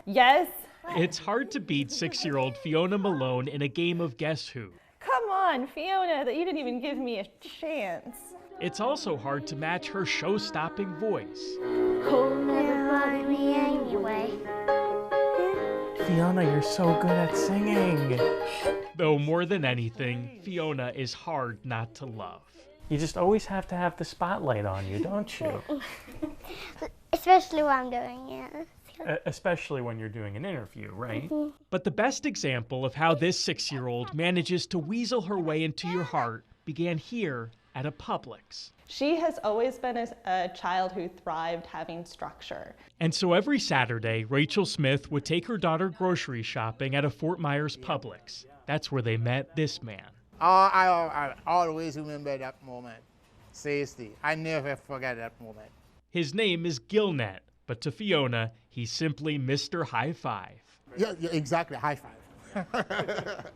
Yes. It's hard to beat 6-year-old Fiona Malone in a game of Guess Who. Come on, Fiona, that you didn't even give me a chance. It's also hard to match her show-stopping voice. Never bother me anyway. Fiona, you're so good at singing. Though more than anything, Fiona is hard not to love. You just always have to have the spotlight on you, don't you? Especially when I'm doing it. Especially when you're doing an interview, right? But the best example of how this 6-year-old manages to weasel her way into your heart began here at a Publix. She has always been a child who thrived having structure. And so every Saturday, Rachel Smith would take her daughter grocery shopping at a Fort Myers Publix. That's where they met this man. I always remember that moment. Seriously, I never forget that moment. His name is Gilnet, but to Fiona, he's simply Mr. High Five. Yeah, exactly, high five.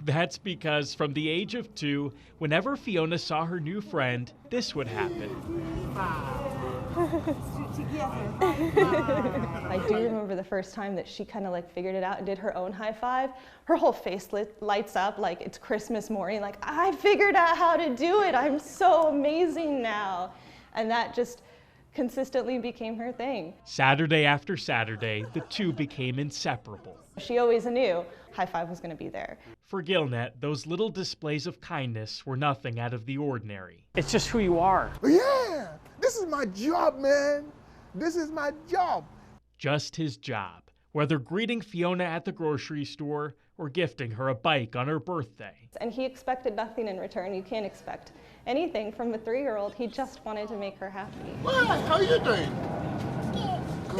That's because from the age of 2, whenever Fiona saw her new friend, this would happen. I do remember the first time that she kind of like figured it out and did her own high five. Her whole face lights up like it's Christmas morning, like, I figured out how to do it. I'm so amazing now. And that just consistently became her thing. Saturday after Saturday, the two became inseparable. She always knew high five was going to be there. For Gilnet, those little displays of kindness were nothing out of the ordinary. It's just who you are. Yeah, this is my job, man. This is my job. Just his job, whether greeting Fiona at the grocery store or gifting her a bike on her birthday. And he expected nothing in return. You can't expect anything from a 3-year-old. He just wanted to make her happy. What? How you doing?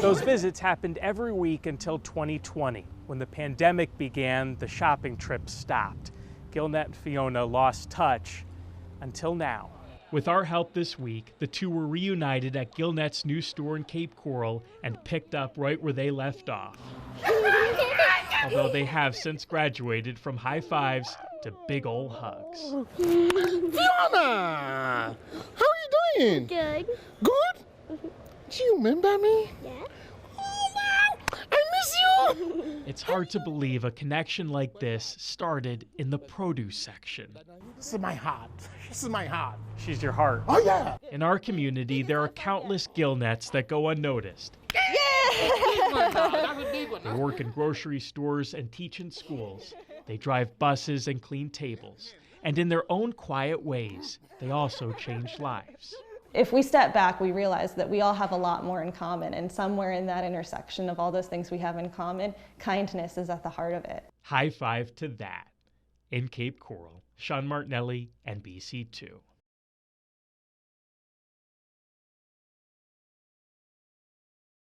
Those visits happened every week until 2020. When the pandemic began, the shopping trips stopped. Gilnet and Fiona lost touch until now. With our help this week, the two were reunited at Gilnet's new store in Cape Coral and picked up right where they left off. Although they have since graduated from high fives to big ol' hugs. Fiona! How are you doing? Good. Good? Do you remember me? Yeah. Oh, wow! I miss you! It's hard to believe a connection like this started in the produce section. This is my heart. This is my heart. She's your heart. Oh, yeah! In our community, there are countless Gilnets that go unnoticed. They work in grocery stores and teach in schools. They drive buses and clean tables. And in their own quiet ways, they also change lives. If we step back, we realize that we all have a lot more in common, and somewhere in that intersection of all those things we have in common, kindness is at the heart of it. High five to that. In Cape Coral, Sean Martinelli, NBC2.